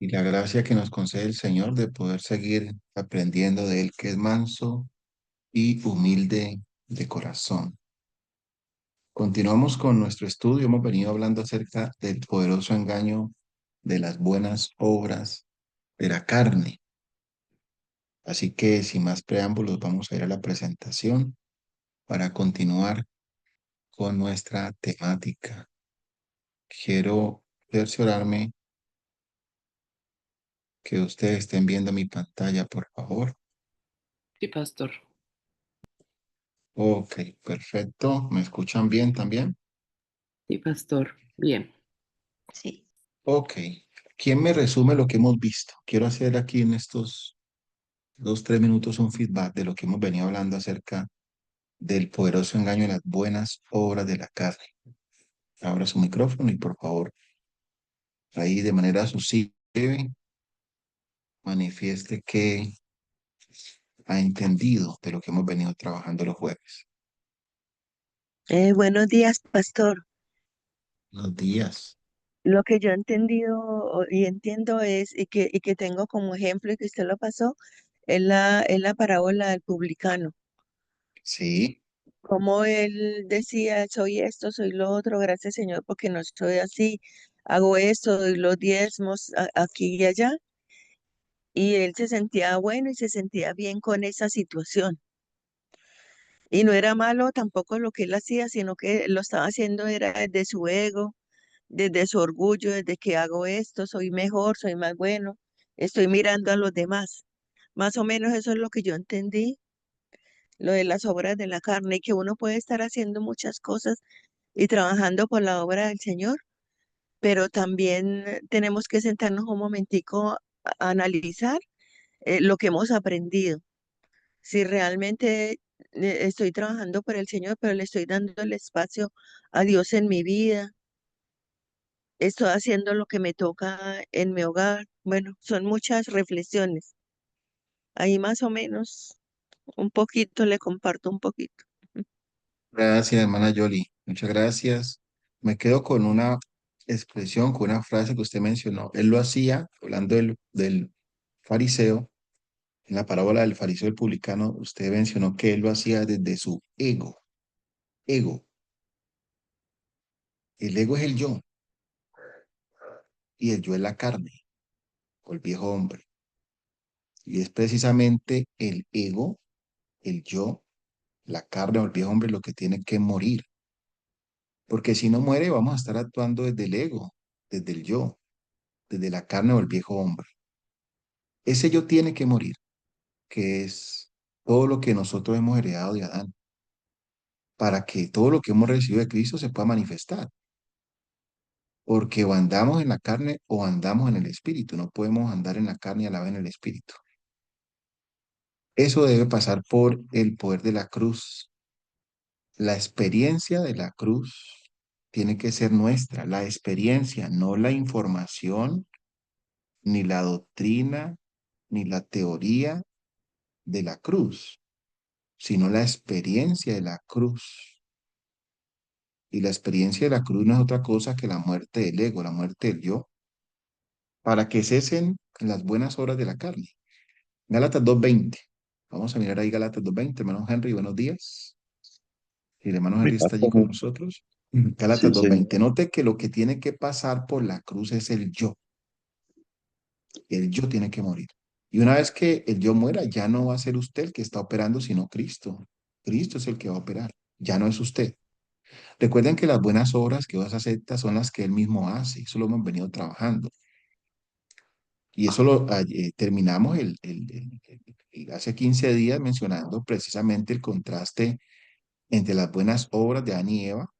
y la gracia que nos concede el Señor de poder seguir aprendiendo de Él, que es manso y humilde de corazón. Continuamos con nuestro estudio. Hemos venido hablando acerca del poderoso engaño de las buenas obras de la carne. Así que sin más preámbulos, vamos a ir a la presentación para continuar con nuestra temática. Quiero cerciorarme que ustedes estén viendo mi pantalla, por favor. Sí, pastor. Ok, perfecto. ¿Me escuchan bien también? Sí, pastor. Bien. Sí. Ok. ¿Quién me resume lo que hemos visto? Quiero hacer aquí en estos 2, 3 minutos un feedback de lo que hemos venido hablando acerca del poderoso engaño de las buenas obras de la carne. Abra su micrófono y por favor, ahí de manera sucinta, manifieste que ha entendido de lo que hemos venido trabajando los jueves. Buenos días, pastor. Los días. Lo que yo he entendido y entiendo es, y que tengo como ejemplo y que usted lo pasó, es la parábola del publicano. Sí. Como él decía, soy esto, soy lo otro, gracias Señor, porque no soy así, hago esto, doy los diezmos aquí y allá. Y él se sentía bueno y se sentía bien con esa situación. Y no era malo tampoco lo que él hacía, sino que lo estaba haciendo era desde su ego, desde su orgullo, desde que hago esto, soy mejor, soy más bueno, estoy mirando a los demás. Más o menos eso es lo que yo entendí, lo de las obras de la carne, y que uno puede estar haciendo muchas cosas y trabajando por la obra del Señor, pero también tenemos que sentarnos un momentico a analizar lo que hemos aprendido. Si realmente estoy trabajando por el Señor, pero le estoy dando el espacio a Dios en mi vida, estoy haciendo lo que me toca en mi hogar. Bueno, son muchas reflexiones. Ahí más o menos un poquito, le comparto un poquito. Gracias, hermana Yoli. Muchas gracias. Me quedo con una expresión, con una frase que usted mencionó. Él lo hacía, hablando del fariseo, en la parábola del fariseo y el publicano, usted mencionó que él lo hacía desde su ego. Ego. El ego es el yo y el yo es la carne o el viejo hombre. Y es precisamente el ego, el yo, la carne o el viejo hombre lo que tiene que morir. Porque si no muere, vamos a estar actuando desde el ego, desde el yo, desde la carne o el viejo hombre. Ese yo tiene que morir, que es todo lo que nosotros hemos heredado de Adán, para que todo lo que hemos recibido de Cristo se pueda manifestar. Porque o andamos en la carne o andamos en el espíritu. No podemos andar en la carne y a la vez en el espíritu. Eso debe pasar por el poder de la cruz. La experiencia de la cruz tiene que ser nuestra, la experiencia, no la información, ni la doctrina, ni la teoría de la cruz, sino la experiencia de la cruz. Y la experiencia de la cruz no es otra cosa que la muerte del ego, la muerte del yo, para que cesen las buenas obras de la carne. Gálatas 2:20. Vamos a mirar ahí Gálatas 2:20. Hermano Henry, buenos días. Y el hermano Mi Henry está allí con pastor, nosotros. sí, Gálatas dos señor. veinte. Note que lo que tiene que pasar por la cruz es el yo. El yo tiene que morir. Y una vez que el yo muera, ya no va a ser usted el que está operando, sino Cristo. Cristo es el que va a operar. Ya no es usted. Recuerden que las buenas obras que Dios acepta son las que Él mismo hace. Eso lo hemos venido trabajando. Y eso terminamos hace 15 días mencionando precisamente el contraste entre las buenas obras de Adán y Eva,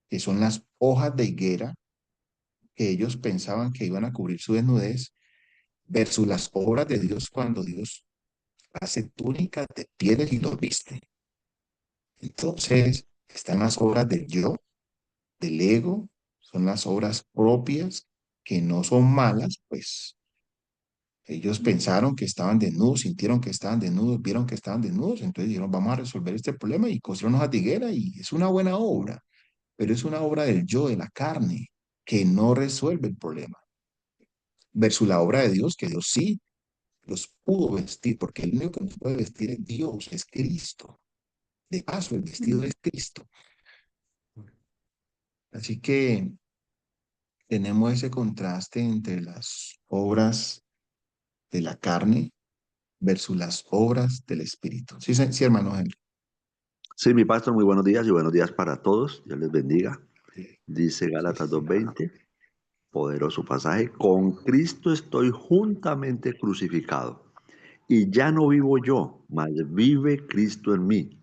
que son las hojas de higuera que ellos pensaban que iban a cubrir su desnudez, versus las obras de Dios cuando Dios hace túnicas de pieles y los viste. Entonces, están las obras del yo, del ego, son las obras propias que no son malas, pues ellos pensaron que estaban desnudos, sintieron que estaban desnudos, vieron que estaban desnudos, entonces dijeron, vamos a resolver este problema y cosieron una tiguera y es una buena obra, pero es una obra del yo, de la carne, que no resuelve el problema. versus la obra de Dios, que Dios sí los pudo vestir, porque el único que nos puede vestir es Dios, es Cristo. De paso, el vestido es Cristo. Así que tenemos ese contraste entre las obras de la carne versus las obras del Espíritu. Sí, sí, hermano Henry. Sí, mi pastor, muy buenos días y buenos días para todos. Dios les bendiga. Sí, Dice sí, Gálatas sí. 2:20, poderoso pasaje. Con Cristo estoy juntamente crucificado. Y ya no vivo yo, mas vive Cristo en mí.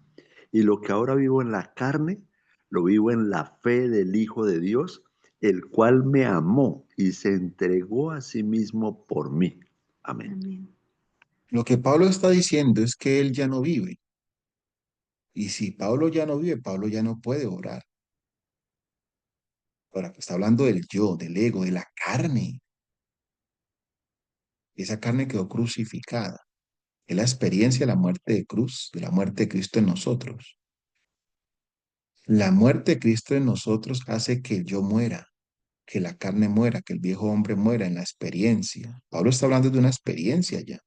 Y lo que ahora vivo en la carne, lo vivo en la fe del Hijo de Dios, el cual me amó y se entregó a sí mismo por mí. Amén. Amén. Lo que Pablo está diciendo es que él ya no vive. Y si Pablo ya no vive, Pablo ya no puede orar. Ahora, está hablando del yo, del ego, de la carne. Esa carne quedó crucificada. Es la experiencia de la muerte de cruz, de la muerte de Cristo en nosotros. La muerte de Cristo en nosotros hace que el yo muera, que la carne muera, que el viejo hombre muera en la experiencia. Pablo está hablando de una experiencia ya.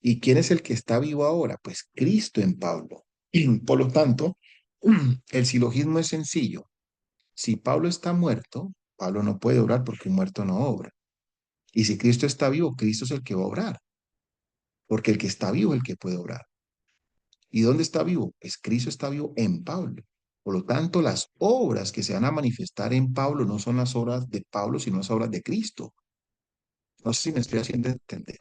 ¿Y quién es el que está vivo ahora? Pues Cristo en Pablo. Por lo tanto, el silogismo es sencillo. Si Pablo está muerto, Pablo no puede orar porque un muerto no obra. Y si Cristo está vivo, Cristo es el que va a obrar, porque el que está vivo es el que puede obrar. ¿Y dónde está vivo? Pues Cristo está vivo en Pablo. Por lo tanto, las obras que se van a manifestar en Pablo no son las obras de Pablo, sino las obras de Cristo. No sé si me estoy haciendo entender.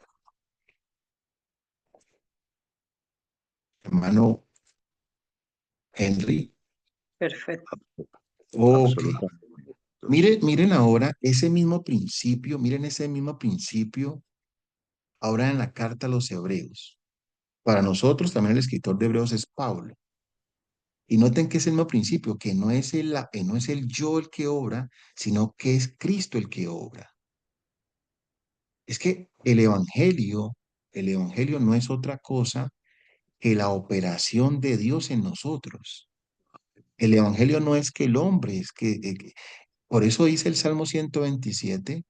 Hermano Henry. Perfecto. Ok. Absolutamente. Miren ahora miren ese mismo principio ahora en la carta a los Hebreos. Para nosotros también el escritor de Hebreos es Pablo. Y noten que es el mismo principio, que no es el yo el que obra, sino que es Cristo el que obra. Es que el evangelio no es otra cosa que la operación de Dios en nosotros. El evangelio no es que el hombre, por eso dice el Salmo 127,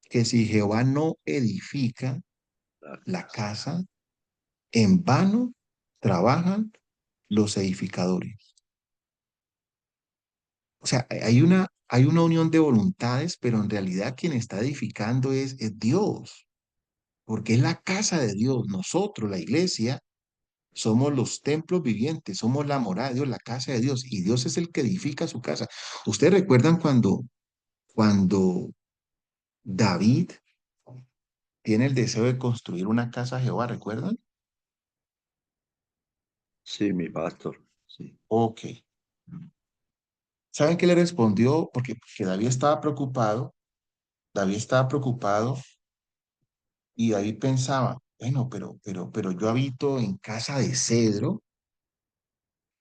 que si Jehová no edifica la casa, en vano trabajan los edificadores. O sea, hay una unión de voluntades, pero en realidad quien está edificando es Dios, porque es la casa de Dios. Nosotros, la iglesia, somos los templos vivientes, somos la morada de Dios, la casa de Dios, y Dios es el que edifica su casa. ¿Ustedes recuerdan cuando David tiene el deseo de construir una casa a Jehová? ¿Recuerdan? Sí, mi pastor. Sí. Ok. ¿Saben qué le respondió? Porque David estaba preocupado y David pensaba, bueno, pero yo habito en casa de cedro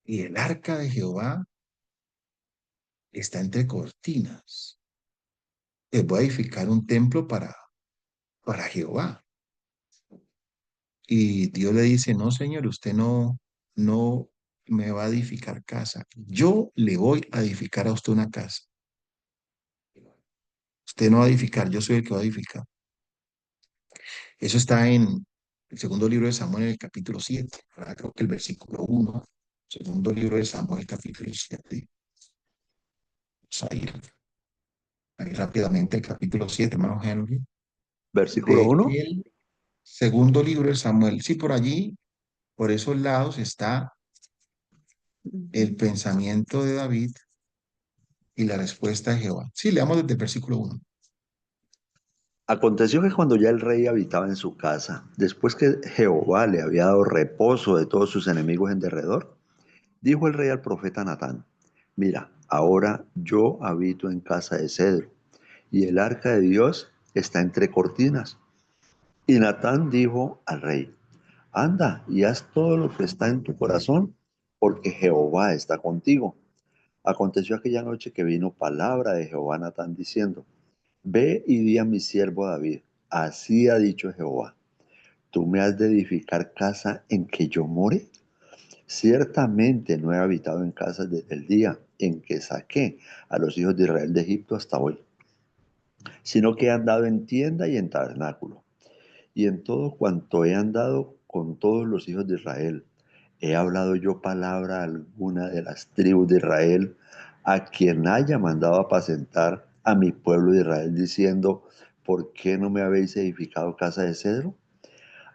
y el arca de Jehová está entre cortinas. Les voy a edificar un templo para Jehová. Y Dios le dice, no, señor, usted no me va a edificar casa. Yo le voy a edificar a usted una casa. Usted no va a edificar, yo soy el que va a edificar. Eso está en el segundo libro de Samuel, en el capítulo 7. Ahora creo que el versículo 1. Segundo libro de Samuel, capítulo 7. Vamos a ir rápidamente al capítulo 7, hermano Henry. Versículo De 1. el segundo libro de Samuel. Sí, por allí, por esos lados está el pensamiento de David y la respuesta de Jehová. Sí, leamos desde el versículo 1. Aconteció que cuando ya el rey habitaba en su casa, después que Jehová le había dado reposo de todos sus enemigos en derredor, dijo el rey al profeta Natán: Mira, ahora yo habito en casa de cedro, y el arca de Dios está entre cortinas. Y Natán dijo al rey: Anda y haz todo lo que está en tu corazón, porque Jehová está contigo. Aconteció aquella noche que vino palabra de Jehová a Natán diciendo: Ve y di a mi siervo David, así ha dicho Jehová: ¿Tú me has de edificar casa en que yo more? Ciertamente no he habitado en casas desde el día en que saqué a los hijos de Israel de Egipto hasta hoy. sino que he andado en tienda y en tabernáculo, y en todo cuanto he andado con todos los hijos de Israel. ¿He hablado yo palabra alguna de las tribus de Israel a quien haya mandado apacentar a mi pueblo de Israel diciendo, ¿por qué no me habéis edificado casa de cedro?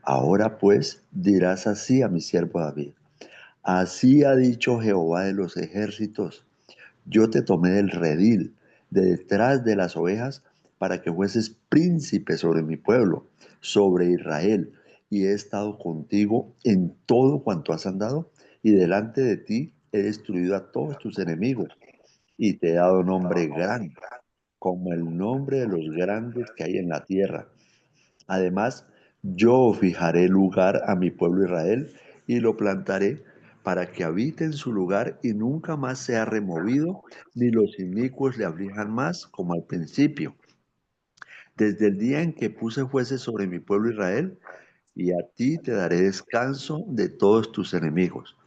Ahora pues dirás así a mi siervo David, así ha dicho Jehová de los ejércitos, yo te tomé del redil, de detrás de las ovejas, para que fueses príncipe sobre mi pueblo, sobre Israel, y he estado contigo en todo cuanto has andado, y delante de ti he destruido a todos tus enemigos, y te he dado nombre grande, como el nombre de los grandes que hay en la tierra. Además, yo fijaré lugar a mi pueblo Israel y lo plantaré para que habite en su lugar y nunca más sea removido, ni los inicuos le aflijan más como al principio. Desde el día en que puse jueces sobre mi pueblo Israel, y a ti te daré descanso de todos tus enemigos.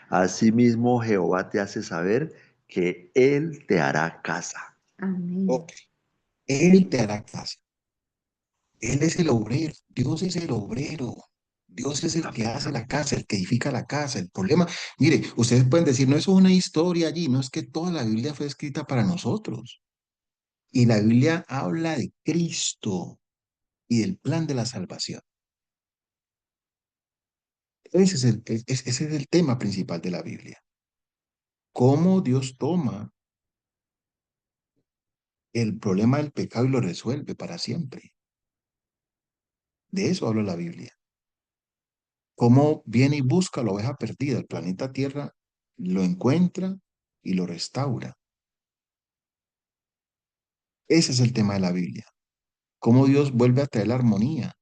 Asimismo, Jehová te hace saber que Él te hará casa. Amén. Ok. Él te hará casa. Él es el obrero. Dios es el obrero. Dios es el que hace la casa, el que edifica la casa. El problema, mire, ustedes pueden decir, no, eso es una historia allí, no es que toda la Biblia fue escrita para nosotros. Y la Biblia habla de Cristo y del plan de la salvación. Ese es el tema principal de la Biblia. Cómo Dios toma el problema del pecado y lo resuelve para siempre. De eso habla la Biblia. Cómo viene y busca la oveja perdida, el planeta Tierra lo encuentra y lo restaura. Ese es el tema de la Biblia. Cómo Dios vuelve a traer la armonía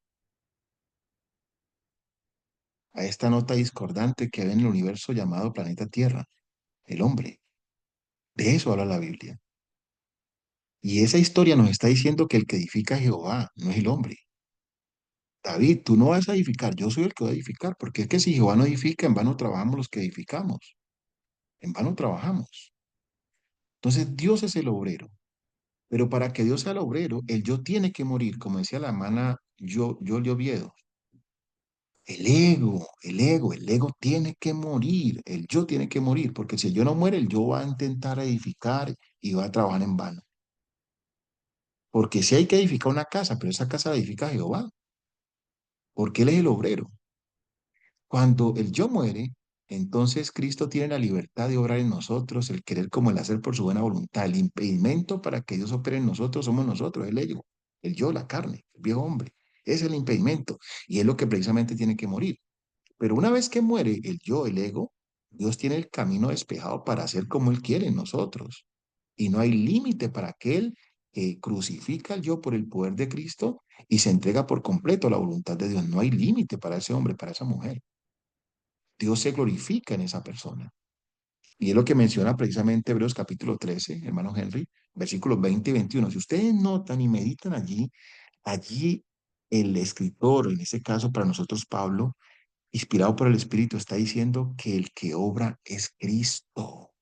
a esta nota discordante que hay en el universo llamado planeta Tierra, el hombre. De eso habla la Biblia. Y esa historia nos está diciendo que el que edifica es Jehová, no es el hombre. David, tú no vas a edificar, yo soy el que va a edificar, porque es que si Jehová no edifica, en vano trabajamos los que edificamos, en vano trabajamos. Entonces Dios es el obrero, pero para que Dios sea el obrero, el yo tiene que morir, como decía la hermana yo de Oviedo. El ego tiene que morir, el yo tiene que morir, porque si el yo no muere, el yo va a intentar edificar y va a trabajar en vano. Porque si hay que edificar una casa, pero esa casa la edifica Jehová, porque Él es el obrero. Cuando el yo muere, entonces Cristo tiene la libertad de obrar en nosotros, el querer como el hacer por su buena voluntad. El impedimento para que Dios opere en nosotros somos nosotros, el ego, el yo, la carne, el viejo hombre. Es el impedimento y es lo que precisamente tiene que morir. Pero una vez que muere el yo, el ego, Dios tiene el camino despejado para hacer como Él quiere en nosotros. Y no hay límite para aquel que crucifica al yo por el poder de Cristo y se entrega por completo a la voluntad de Dios. No hay límite para ese hombre, para esa mujer. Dios se glorifica en esa persona. Y es lo que menciona precisamente Hebreos capítulo 13, hermano Henry, versículos 20 y 21. Si ustedes notan y meditan allí el escritor, en este caso para nosotros Pablo, inspirado por el Espíritu, está diciendo que el que obra es Cristo,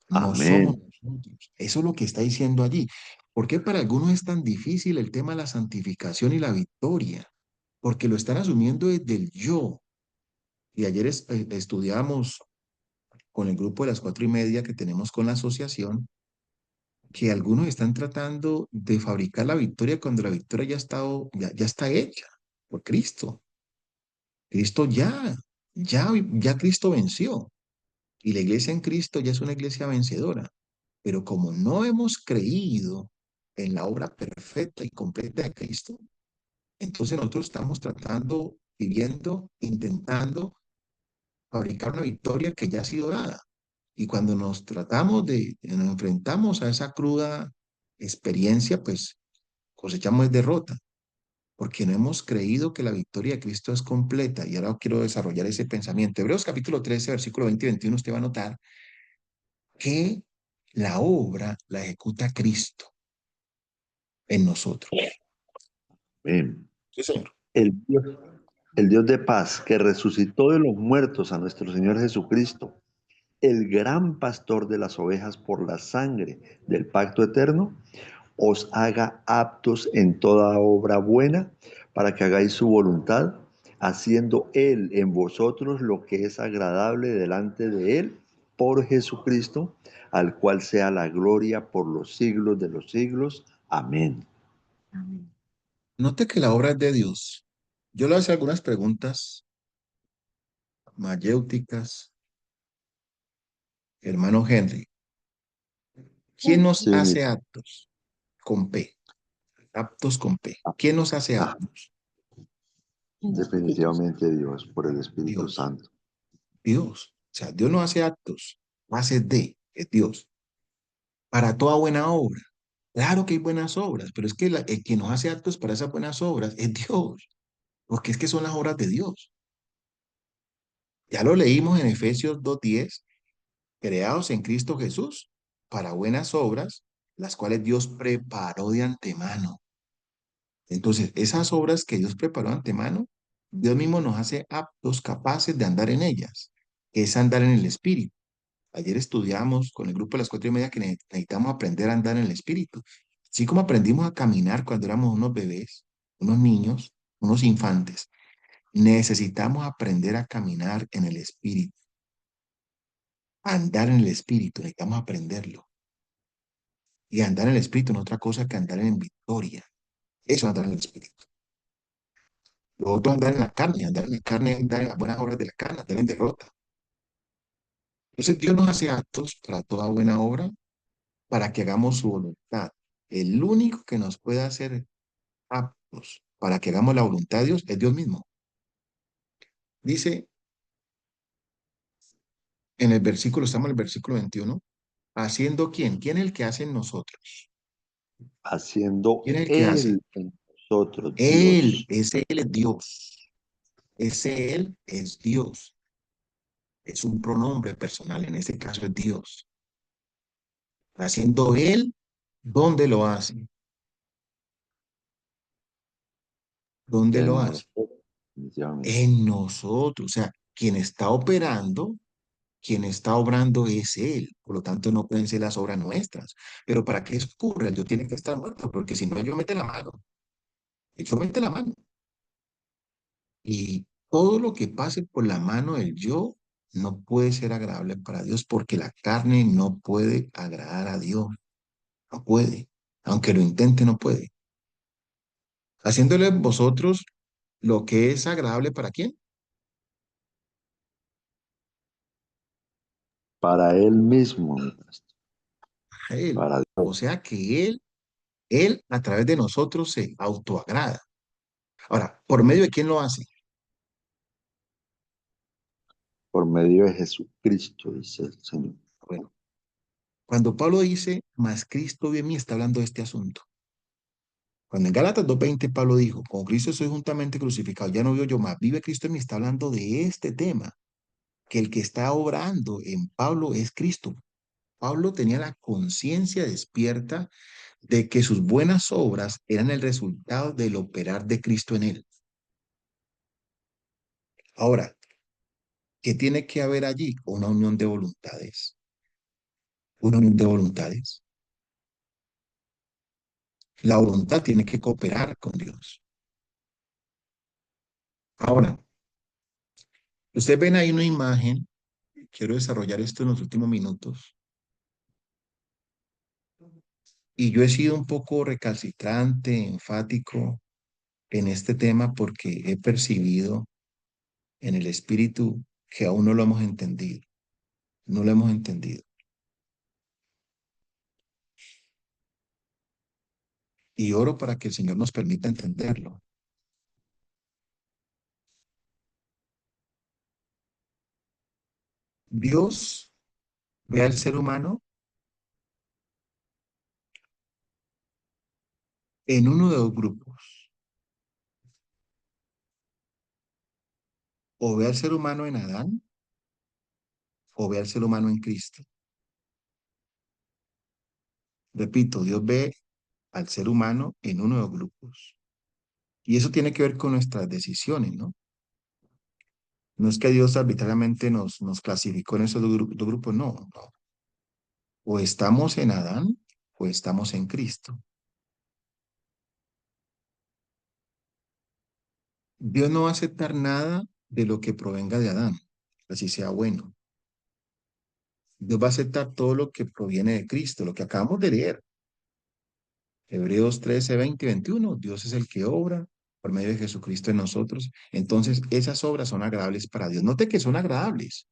no somos Amén. nosotros. Eso es lo que está diciendo allí. ¿Por qué para algunos es tan difícil el tema de la santificación y la victoria? Porque lo están asumiendo desde el yo. Y ayer estudiamos con el grupo de las 4:30 que tenemos con la asociación, que algunos están tratando de fabricar la victoria cuando la victoria ya está hecha por Cristo. Cristo ya Cristo venció. Y la iglesia en Cristo ya es una iglesia vencedora. Pero como no hemos creído en la obra perfecta y completa de Cristo, entonces nosotros estamos tratando, viviendo, intentando fabricar una victoria que ya ha sido dada. Y cuando nos enfrentamos a esa cruda experiencia, pues cosechamos derrota, porque no hemos creído que la victoria de Cristo es completa. Y ahora quiero desarrollar ese pensamiento. Hebreos capítulo 13, versículo 20 y 21, usted va a notar que la obra la ejecuta Cristo en nosotros. Amén. Sí, señor. El Dios, el Dios de paz que resucitó de los muertos a nuestro Señor Jesucristo, el gran pastor de las ovejas por la sangre del pacto eterno, os haga aptos en toda obra buena, para que hagáis su voluntad, haciendo Él en vosotros lo que es agradable delante de Él, por Jesucristo, al cual sea la gloria por los siglos de los siglos. Amén. Amén. Note que la obra es de Dios. Yo le hago algunas preguntas mayéuticas, hermano Henry. ¿Quién nos Sí, hace aptos? Con P. Aptos con P. ¿Quién nos hace ah, aptos? El Espíritu Santo. definitivamente Dios, por el Espíritu Dios. Santo. Dios. O sea, Dios no hace aptos. Hace de. Es Dios. Para toda buena obra. Claro que hay buenas obras, pero es que el que nos hace aptos para esas buenas obras es Dios. Porque es que son las obras de Dios. Ya lo leímos en Efesios 2:10, creados en Cristo Jesús para buenas obras, las cuales Dios preparó de antemano. Entonces, esas obras que Dios preparó de antemano, Dios mismo nos hace aptos, capaces de andar en ellas, que es andar en el Espíritu. Ayer estudiamos con el grupo de las 4:30 que necesitamos aprender a andar en el Espíritu. Así como aprendimos a caminar cuando éramos unos bebés, unos niños, unos infantes, necesitamos aprender a caminar en el Espíritu. Andar en el Espíritu, necesitamos aprenderlo. Y andar en el Espíritu no es otra cosa que andar en victoria. Eso es andar en el Espíritu. Lo otro es andar en la carne. Andar en la carne es andar en las buenas obras de la carne, andar en derrota. Entonces Dios nos hace actos para toda buena obra, para que hagamos su voluntad. El único que nos puede hacer aptos para que hagamos la voluntad de Dios es Dios mismo. Dice en el versículo, estamos en el versículo 21, ¿haciendo quién? ¿Quién es el que hace en nosotros? Haciendo ¿Quién es el que hace? Él en nosotros, Él, Dios. ese Él es Dios. Ese Él es Dios. Es un pronombre personal, en este caso es Dios. Haciendo Él, ¿dónde lo hace? ¿Dónde lo En hace? nosotros, definitivamente. En nosotros. O sea, quien está operando, quien está obrando es Él. Por lo tanto, no pueden ser las obras nuestras. Pero para que eso ocurra, Dios tiene que estar muerto, porque si no, yo mete la mano. Yo mete la mano. Y todo lo que pase por la mano del yo no puede ser agradable para Dios, porque la carne no puede agradar a Dios. No puede. Aunque lo intente, no puede. Haciéndole vosotros lo que es agradable para quién, Para Él mismo, a Él. para O Dios, sea que Él a través de nosotros se autoagrada. Ahora, ¿por medio de quién lo hace? por medio de Jesucristo, dice el Señor. Bueno, cuando Pablo dice, mas Cristo vive en mí, está hablando de este asunto. Cuando en Gálatas 2:20 Pablo dijo, con Cristo soy juntamente crucificado, ya no vivo yo más, vive Cristo en mí, está hablando de este tema, que el que está obrando en Pablo es Cristo. Pablo tenía la conciencia despierta de que sus buenas obras eran el resultado del operar de Cristo en él. Ahora, ¿qué tiene que haber allí? Una unión de voluntades. Una unión de voluntades. La voluntad tiene que cooperar con Dios. Ahora, ustedes ven ahí una imagen, quiero desarrollar esto en los últimos minutos, y yo he sido un poco recalcitrante, enfático en este tema porque he percibido en el espíritu que aún no lo hemos entendido, no lo hemos entendido. Y oro para que el Señor nos permita entenderlo. Dios ve al ser humano en uno de dos grupos. O ve al ser humano en Adán o ve al ser humano en Cristo. Repito, Dios ve al ser humano en uno de los grupos. Y eso tiene que ver con nuestras decisiones, ¿no? No es que Dios arbitrariamente nos clasificó en esos dos grupos, no, no. O estamos en Adán o estamos en Cristo. Dios no va a aceptar nada de lo que provenga de Adán, así sea bueno. Dios va a aceptar todo lo que proviene de Cristo, lo que acabamos de leer. Hebreos 13, 20 y 21. Dios es el que obra por medio de Jesucristo en nosotros. Entonces, esas obras son agradables para Dios. Note que son agradables.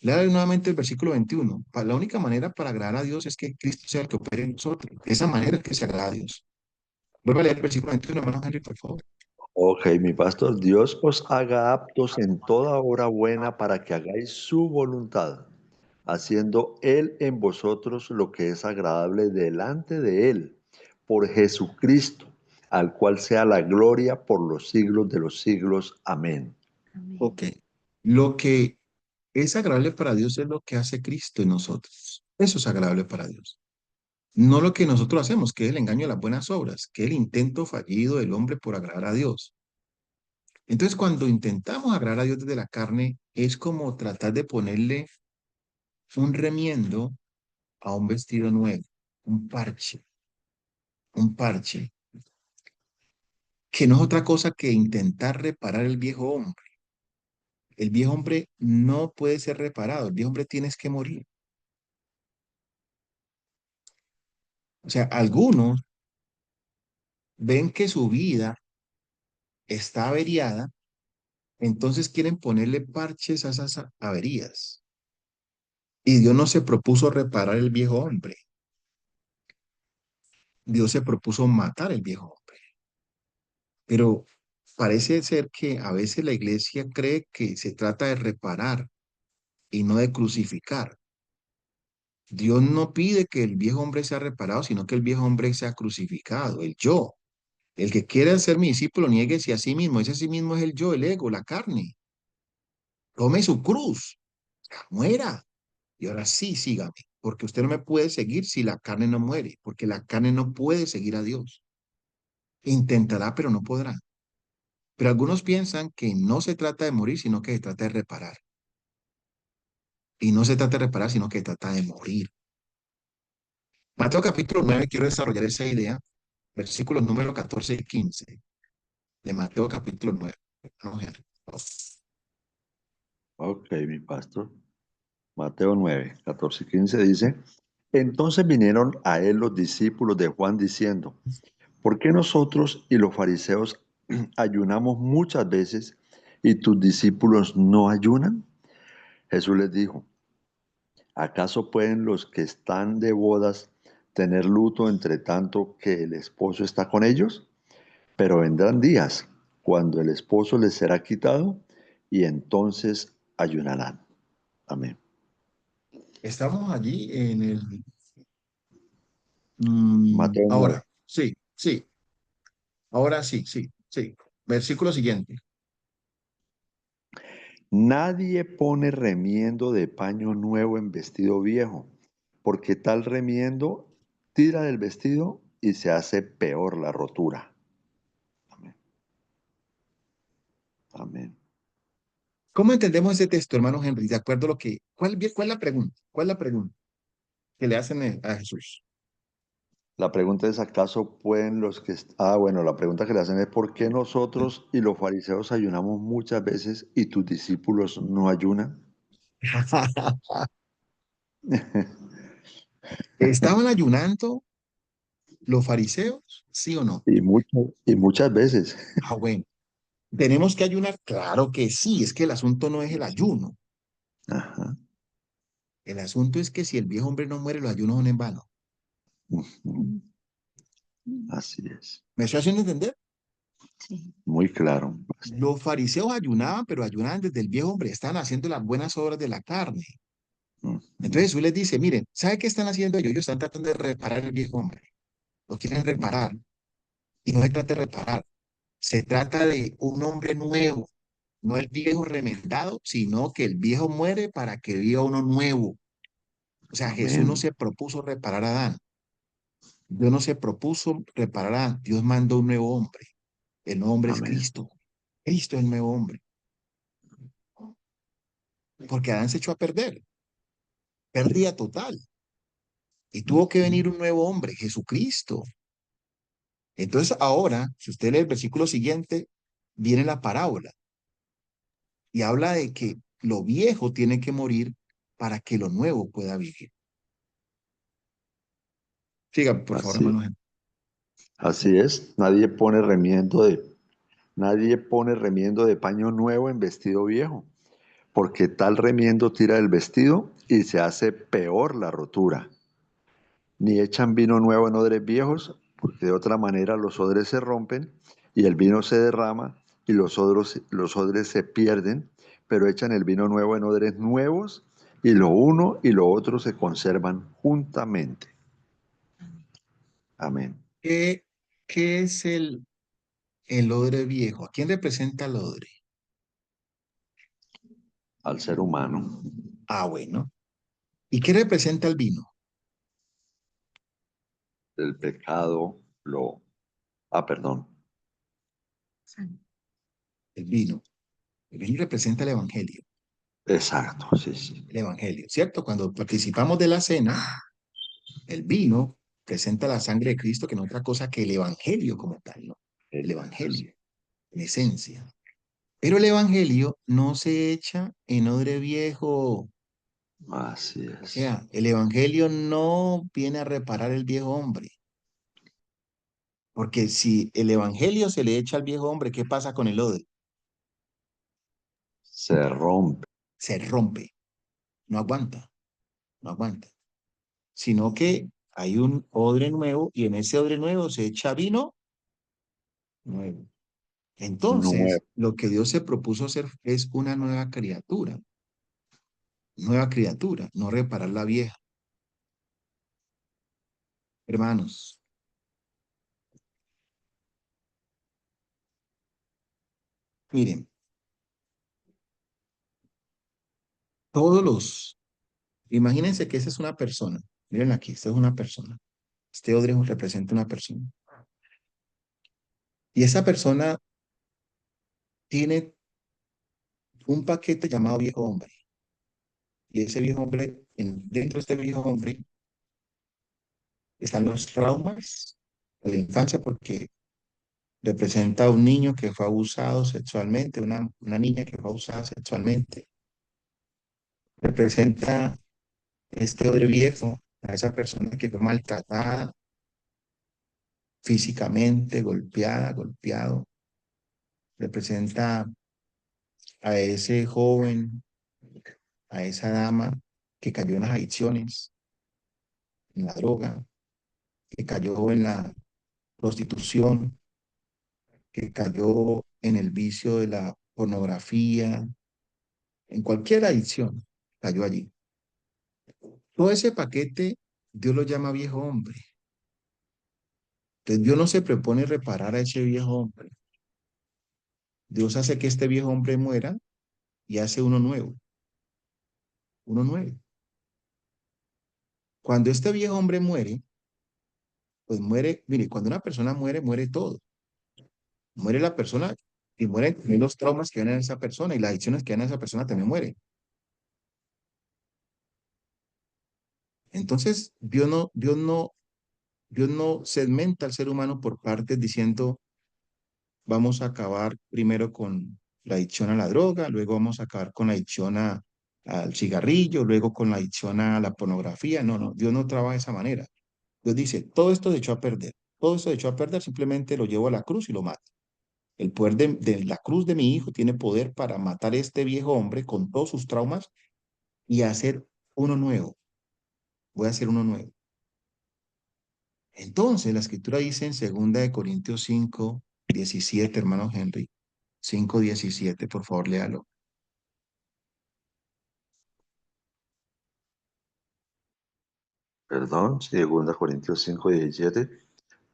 Lea nuevamente el versículo 21. La única manera para agradar a Dios es que Cristo sea el que opere en nosotros. De esa manera es que se agrada a Dios. Vuelva a leer el versículo 21, hermano Henry, por favor. Ok, mi pastor, Dios os haga aptos en toda obra buena para que hagáis su voluntad, haciendo Él en vosotros lo que es agradable delante de Él, por Jesucristo, al cual sea la gloria por los siglos de los siglos. Amén. Ok. Lo que es agradable para Dios es lo que hace Cristo en nosotros. Eso es agradable para Dios. No lo que nosotros hacemos, que es el engaño de las buenas obras, que es el intento fallido del hombre por agradar a Dios. Entonces, cuando intentamos agradar a Dios desde la carne, es como tratar de ponerle un remiendo a un vestido nuevo, un parche, que no es otra cosa que intentar reparar el viejo hombre. El viejo hombre no puede ser reparado, el viejo hombre tiene que morir. O sea, algunos ven que su vida está averiada, entonces quieren ponerle parches a esas averías. Y Dios no se propuso reparar el viejo hombre, Dios se propuso matar el viejo hombre. Pero parece ser que a veces la iglesia cree que se trata de reparar y no de crucificar. Dios no pide que el viejo hombre sea reparado, sino que el viejo hombre sea crucificado, el yo. El que quiera ser mi discípulo, niéguese a sí mismo. Ese sí mismo es el yo, el ego, la carne. Tome su cruz, muera. Y ahora sí, sígame, porque usted no me puede seguir si la carne no muere, porque la carne no puede seguir a Dios. Intentará, pero no podrá. Pero algunos piensan que no se trata de morir, sino que se trata de reparar. Y no se trata de reparar, sino que se trata de morir. Mateo capítulo 9, quiero desarrollar esa idea, versículos número 14 y 15 de Mateo capítulo 9. Vamos a ver. Ok, mi pastor. Mateo 9, 14 y 15 dice, entonces vinieron a él los discípulos de Juan diciendo, ¿por qué nosotros y los fariseos ayunamos muchas veces y tus discípulos no ayunan? Jesús les dijo, ¿acaso pueden los que están de bodas tener luto entre tanto que el esposo está con ellos? Pero vendrán días cuando el esposo les será quitado y entonces ayunarán. Amén. Estamos allí en el... Mateo 9. ahora, sí, sí, ahora sí, sí, sí. Versículo siguiente. Nadie pone remiendo de paño nuevo en vestido viejo, porque tal remiendo tira del vestido y se hace peor la rotura. Amén. Amén. ¿Cómo entendemos ese texto, hermano Henry? De acuerdo a lo que... ¿Cuál es la pregunta? ¿Cuál es la pregunta que le hacen a Jesús? La pregunta es, ¿acaso pueden los que... bueno, la pregunta que le hacen es, ¿por qué nosotros y los fariseos ayunamos muchas veces y tus discípulos no ayunan? ¿Estaban ayunando los fariseos? ¿Sí o no? Y muchas veces. Ah, bueno. ¿Tenemos que ayunar? Claro que sí. Es que el asunto no es el ayuno. Ajá. El asunto es que si el viejo hombre no muere, los ayunos son en vano. Ujú. Así es. ¿Me estoy haciendo entender? Muy claro. Los fariseos ayunaban, pero ayunaban desde el viejo hombre. Estaban haciendo las buenas obras de la carne. Ujú. Entonces Jesús les dice, miren, ¿sabe qué están haciendo ellos? Ellos están tratando de reparar el viejo hombre. Lo quieren reparar. Y no se trata de reparar. Se trata de un hombre nuevo. No el viejo remendado, sino que el viejo muere para que viva uno nuevo. O sea, Jesús no Amén. se propuso reparar a Adán. Dios no se propuso reparar a Adán. Dios mandó un nuevo hombre. El nuevo hombre es Amén. Cristo. Cristo es el nuevo hombre. Porque Adán se echó a perder. Pérdida total. Y tuvo que venir un nuevo hombre, Jesucristo. Entonces ahora, si usted lee el versículo siguiente, viene la parábola y habla de que lo viejo tiene que morir para que lo nuevo pueda vivir. Siga, por favor, Así, hermano Henry. así es. Nadie pone remiendo de paño nuevo en vestido viejo, porque tal remiendo tira el vestido y se hace peor la rotura. Ni echan vino nuevo en odres viejos, porque de otra manera los odres se rompen y el vino se derrama y los odres se pierden, pero echan el vino nuevo en odres nuevos y lo uno y lo otro se conservan juntamente. Amén. ¿Qué, qué es el odre viejo? ¿A quién representa el odre? Al ser humano. Ah, bueno. ¿Y qué representa el vino? El pecado lo... Ah, perdón. El vino. El vino representa el evangelio. Exacto, sí, sí. El evangelio, ¿cierto? Cuando participamos de la cena, el vino presenta la sangre de Cristo, que no es otra cosa que el evangelio como tal, ¿no? El evangelio, en esencia. Pero el evangelio no se echa en odre viejo. Así O es. sea, el evangelio no viene a reparar el viejo hombre. Porque si el evangelio se le echa al viejo hombre, ¿qué pasa con el odre? Se rompe. Se rompe, no aguanta, no aguanta. Sino que hay un odre nuevo y en ese odre nuevo se echa vino nuevo. Entonces, Nuevo. lo que Dios se propuso hacer es una nueva criatura, no reparar la vieja. Hermanos, miren, todos los, imagínense que esa es una persona. Miren aquí, esta es una persona. Este odre representa una persona. Y esa persona tiene un paquete llamado viejo hombre. Y ese viejo hombre, dentro de este viejo hombre, están los traumas de la infancia porque representa a un niño que fue abusado sexualmente, una niña que fue abusada sexualmente. Representa este odre viejo a esa persona que fue maltratada físicamente, golpeada, golpeado. Representa a ese joven, a esa dama que cayó en las adicciones, en la droga, que cayó en la prostitución, que cayó en el vicio de la pornografía, en cualquier adicción, cayó allí. Todo ese paquete, Dios lo llama viejo hombre. Entonces, Dios no se propone reparar a ese viejo hombre. Dios hace que este viejo hombre muera y hace uno nuevo, uno nuevo. Cuando este viejo hombre muere, pues muere, mire, cuando una persona muere, muere todo. Muere la persona y mueren también los traumas que vienen a esa persona y las adicciones que vienen a esa persona también mueren. Entonces, Dios no segmenta al ser humano por partes diciendo, vamos a acabar primero con la adicción a la droga, luego vamos a acabar con la adicción al cigarrillo, luego con la adicción a la pornografía. No, no, Dios no trabaja de esa manera. Dios dice, todo esto se echó a perder. Todo esto se echó a perder, simplemente lo llevo a la cruz y lo mato. El poder de la cruz de mi hijo tiene poder para matar a este viejo hombre con todos sus traumas y hacer uno nuevo. Voy a hacer uno nuevo. Entonces, la escritura dice en 2 Corintios 5:17, hermano Henry, 5:17, por favor, léalo. Perdón, 2 Corintios 5:17.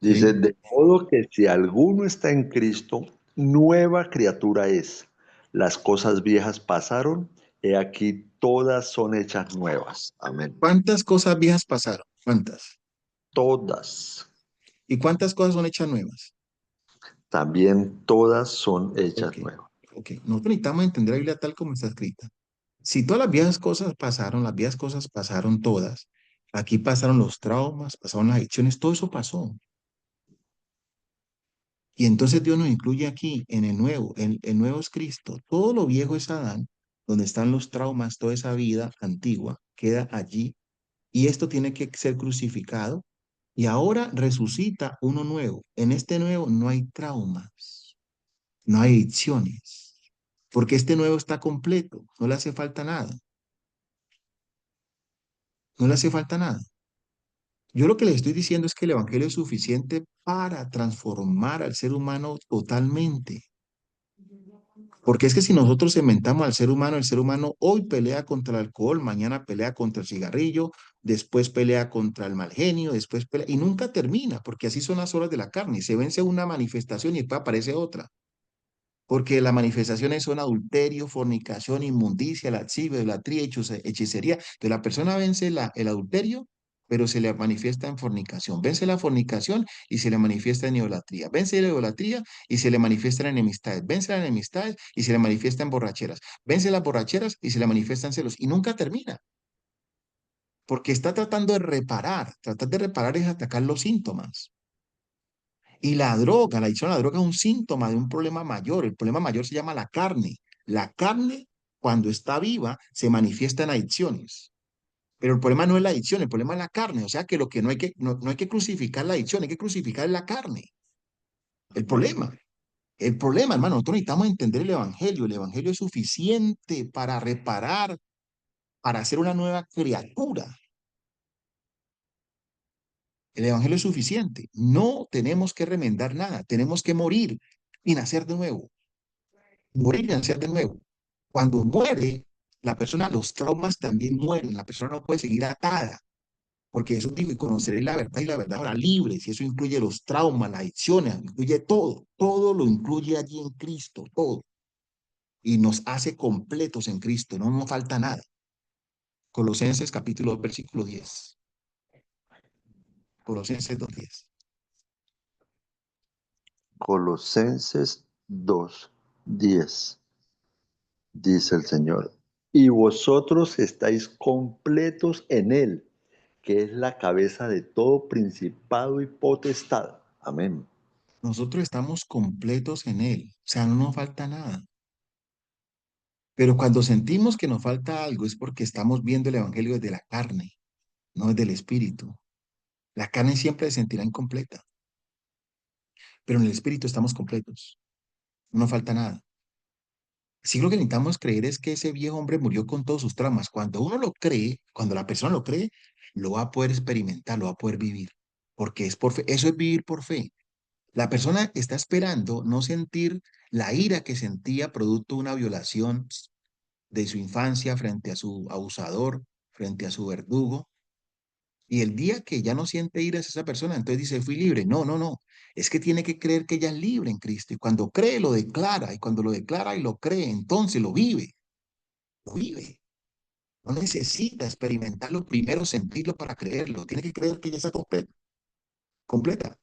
Dice, ¿Sí? de modo que si alguno está en Cristo, nueva criatura es. Las cosas viejas pasaron, he aquí todas son hechas nuevas. Amén. ¿Cuántas cosas viejas pasaron? ¿Cuántas? Todas, ¿Y cuántas cosas son hechas nuevas? también todas son Ok, hechas nuevas. ok. Nosotros necesitamos entender la Biblia tal como está escrita. Si todas las viejas cosas pasaron, las viejas cosas pasaron todas. Aquí pasaron los traumas, pasaron las adicciones, todo eso pasó. Y entonces Dios nos incluye aquí en el nuevo es Cristo. Todo lo viejo es Adán, donde están los traumas, toda esa vida antigua queda allí y esto tiene que ser crucificado y ahora resucita uno nuevo. En este nuevo no hay traumas, no hay adicciones, porque este nuevo está completo, no le hace falta nada, no le hace falta nada. Yo lo que le estoy diciendo es que el Evangelio es suficiente para transformar al ser humano totalmente. Porque es que si nosotros cementamos al ser humano, el ser humano hoy pelea contra el alcohol, mañana pelea contra el cigarrillo, después pelea contra el mal genio, después pelea, y nunca termina, porque así son las horas de la carne. Se vence una manifestación y después aparece otra. Porque las manifestaciones son adulterio, fornicación, inmundicia, lascivia, idolatría, hechicería. Entonces la persona vence el adulterio, pero se le manifiesta en fornicación. Vence la fornicación y se le manifiesta en idolatría. Vence la idolatría y se le manifiesta en enemistades. Vence las enemistades y se le manifiesta en borracheras. Vence las borracheras y se le manifiesta en celos. Y nunca termina, porque está tratando de reparar. Tratar de reparar es atacar los síntomas. Y la droga, la adicción a la droga es un síntoma de un problema mayor. El problema mayor se llama la carne. La carne, cuando está viva, se manifiesta en adicciones. Pero el problema no es la adicción, el problema es la carne. O sea que lo que no hay que crucificar la adicción, hay que crucificar la carne. El problema. El problema, hermano, nosotros necesitamos entender el evangelio. El evangelio es suficiente para reparar, para hacer una nueva criatura. El evangelio es suficiente. No tenemos que remendar nada. Tenemos que morir y nacer de nuevo. Morir y nacer de nuevo. Cuando muere la persona, los traumas también mueren. La persona no puede seguir atada, porque eso digo, y conoceréis la verdad y la verdad ahora libre. Si eso incluye los traumas, las adicciones, incluye todo. Todo lo incluye allí en Cristo, todo. Y nos hace completos en Cristo, no nos falta nada. Colosenses capítulo 2, versículo 10. Colosenses 2:10. Colosenses 2:10, dice el Señor. Y vosotros estáis completos en Él, que es la cabeza de todo principado y potestad. Amén. Nosotros estamos completos en Él, o sea, no nos falta nada. Pero cuando sentimos que nos falta algo es porque estamos viendo el evangelio desde la carne, no desde el espíritu. La carne siempre se sentirá incompleta, pero en el espíritu estamos completos. No nos falta nada. Sí, lo que necesitamos creer es que ese viejo hombre murió con todos sus traumas. Cuando uno lo cree, cuando la persona lo cree, lo va a poder experimentar, lo va a poder vivir, porque es por fe. Eso es vivir por fe. La persona está esperando no sentir la ira que sentía producto de una violación de su infancia frente a su abusador, frente a su verdugo. Y el día que ya no siente ira es esa persona, entonces dice, fui libre. No, no, no. Es que tiene que creer que ella es libre en Cristo. Y cuando cree, lo declara. Y cuando lo declara y lo cree, entonces lo vive. Lo vive. No necesita experimentarlo primero, sentirlo para creerlo. Tiene que creer que ya está completa. Completa.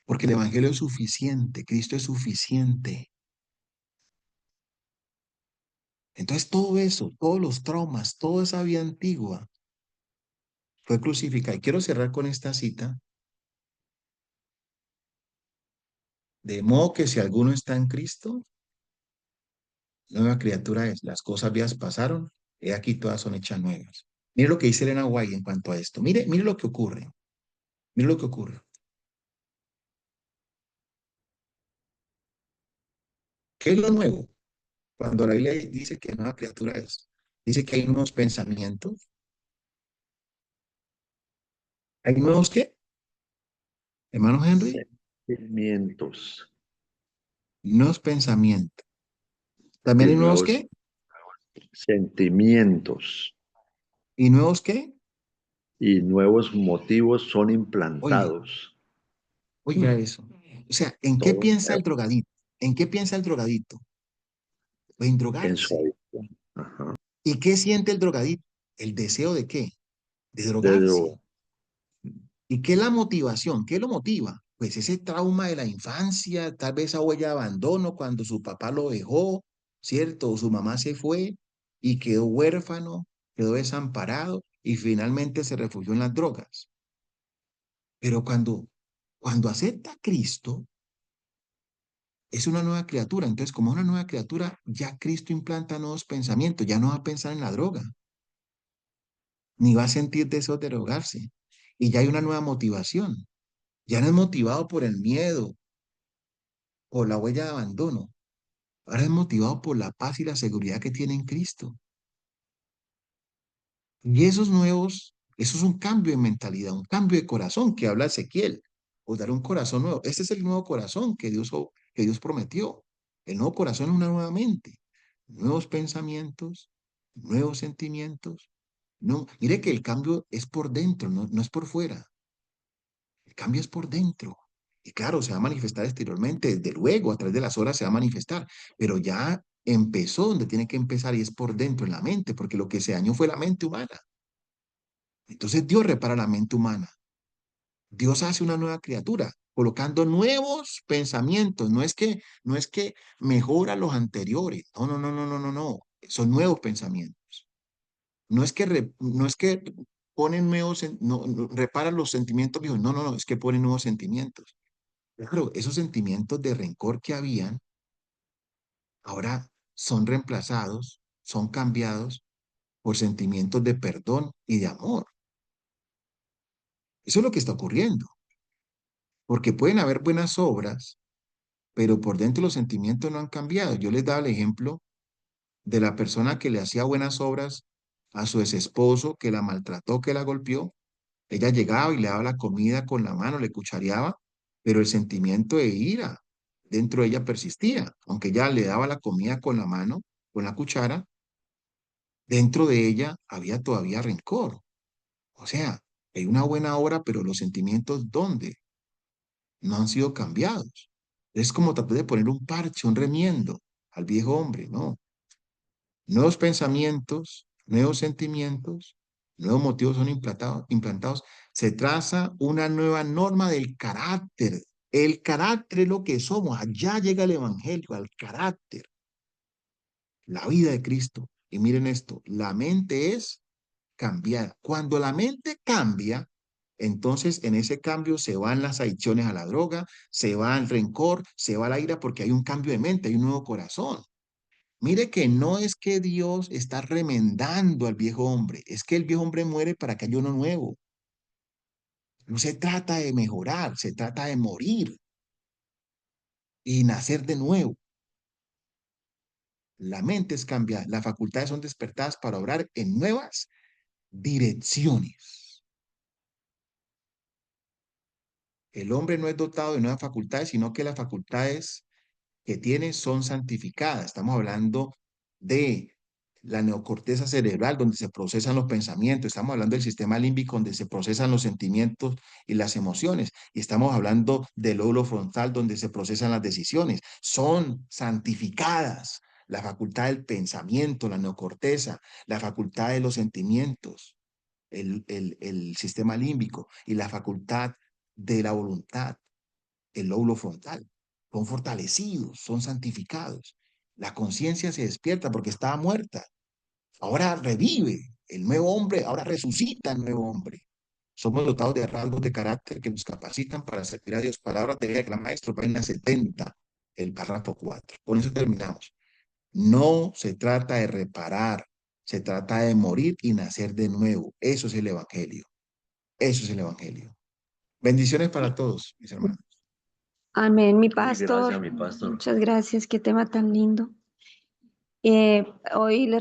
Porque el Evangelio es suficiente. Cristo es suficiente. Entonces todo eso, todos los traumas, toda esa vida antigua fue crucificada. Y quiero cerrar con esta cita. De modo que si alguno está en Cristo, nueva criatura es. Las cosas viejas pasaron, he aquí todas son hechas nuevas. Mire lo que dice Elena White en cuanto a esto. Mire lo que ocurre. Mire lo que ocurre. ¿Qué es lo nuevo? Cuando la Biblia dice que nueva criatura es, dice que hay nuevos pensamientos. ¿Hay nuevos qué? Hermano Henry, Sentimientos nuevos pensamientos. ¿También y hay nuevos nuevos qué? sentimientos ¿Y nuevos qué? y nuevos motivos son Oye, implantados. oiga eso. O sea, ¿en qué Todo piensa el nuevo drogadito? ¿En qué piensa el drogadito? En en su drogarse. adicción. Ajá. ¿Y qué siente el drogadito? ¿El deseo de qué? De De drogarse. droga. ¿Y qué es la motivación? ¿Qué lo motiva? Pues ese trauma de la infancia, tal vez esa huella de abandono cuando su papá lo dejó, ¿cierto? O su mamá se fue y quedó huérfano, quedó desamparado y finalmente se refugió en las drogas. Pero cuando acepta a Cristo, Es una nueva criatura. Entonces, como es una nueva criatura, ya Cristo implanta nuevos pensamientos. Ya no va a pensar en la droga, ni va a sentir deseo de drogarse. Y ya hay una nueva motivación. Ya no es motivado por el miedo, por la huella de abandono. Ahora es motivado por la paz y la seguridad que tiene en Cristo. Y eso es un cambio de mentalidad, un cambio de corazón que habla Ezequiel. Os daré un corazón nuevo. Este es el nuevo corazón que Dios prometió. El nuevo corazón es una nueva mente, nuevos pensamientos, nuevos sentimientos. No, mire que el cambio es por dentro, no es por fuera. El cambio es por dentro. Y claro, se va a manifestar exteriormente, desde luego, a través de las horas se va a manifestar, pero ya empezó donde tiene que empezar y es por dentro, en la mente, porque lo que se dañó fue la mente humana. Entonces Dios repara la mente humana. Dios hace una nueva criatura, colocando nuevos pensamientos. No es que mejora los anteriores. No, no, no, no, no, no, no. Son nuevos pensamientos. No es que ponen no, repara los sentimientos viejos. No, no, no, es que ponen nuevos sentimientos. Claro, esos sentimientos de rencor que habían, ahora son reemplazados, son cambiados por sentimientos de perdón y de amor. Eso es lo que está ocurriendo. Porque pueden haber buenas obras, pero por dentro los sentimientos no han cambiado. Yo les daba el ejemplo de la persona que le hacía buenas obras a su ex esposo, que la maltrató, que la golpeó. Ella llegaba y le daba la comida con la mano, le cuchareaba, pero el sentimiento de ira dentro de ella persistía. Aunque ella le daba la comida con la mano, con la cuchara, dentro de ella había todavía rencor. O sea, hay una buena obra, pero los sentimientos, ¿dónde? No han sido cambiados. Es como tratar de poner un parche, un remiendo al viejo hombre, ¿no? Nuevos pensamientos, nuevos sentimientos, nuevos motivos son implantados. Se traza una nueva norma del carácter. El carácter es lo que somos. Allá llega el evangelio, al carácter, la vida de Cristo. Y miren esto, la mente es cambiada. Cuando la mente cambia, entonces en ese cambio se van las adicciones a la droga, se va el rencor, se va la ira porque hay un cambio de mente, hay un nuevo corazón. Mire que no es que Dios está remendando al viejo hombre, es que el viejo hombre muere para que haya uno nuevo. No se trata de mejorar, se trata de morir y nacer de nuevo. La mente es cambiada, las facultades son despertadas para obrar en nuevas direcciones. El hombre no es dotado de nuevas facultades, sino que las facultades que tiene son santificadas. Estamos hablando de la neocorteza cerebral, donde se procesan los pensamientos. Estamos hablando del sistema límbico, donde se procesan los sentimientos y las emociones. Y estamos hablando del lóbulo frontal, donde se procesan las decisiones. Son santificadas. La facultad del pensamiento, la neocorteza, la facultad de los sentimientos, el sistema límbico y la facultad de la voluntad, el lóbulo frontal. Son fortalecidos, son santificados. La conciencia se despierta porque estaba muerta. Ahora revive el nuevo hombre, ahora resucita el nuevo hombre. Somos dotados de rasgos de carácter que nos capacitan para servir a Dios. Palabras de Gran Maestro, página 70, el párrafo 4. Con eso terminamos. No se trata de reparar, se trata de morir y nacer de nuevo. Eso es el Evangelio. Eso es el Evangelio. Bendiciones para todos, mis hermanos. Amén, mi Gracias, pastor. mi pastor. Muchas gracias. Qué tema tan lindo. Hoy les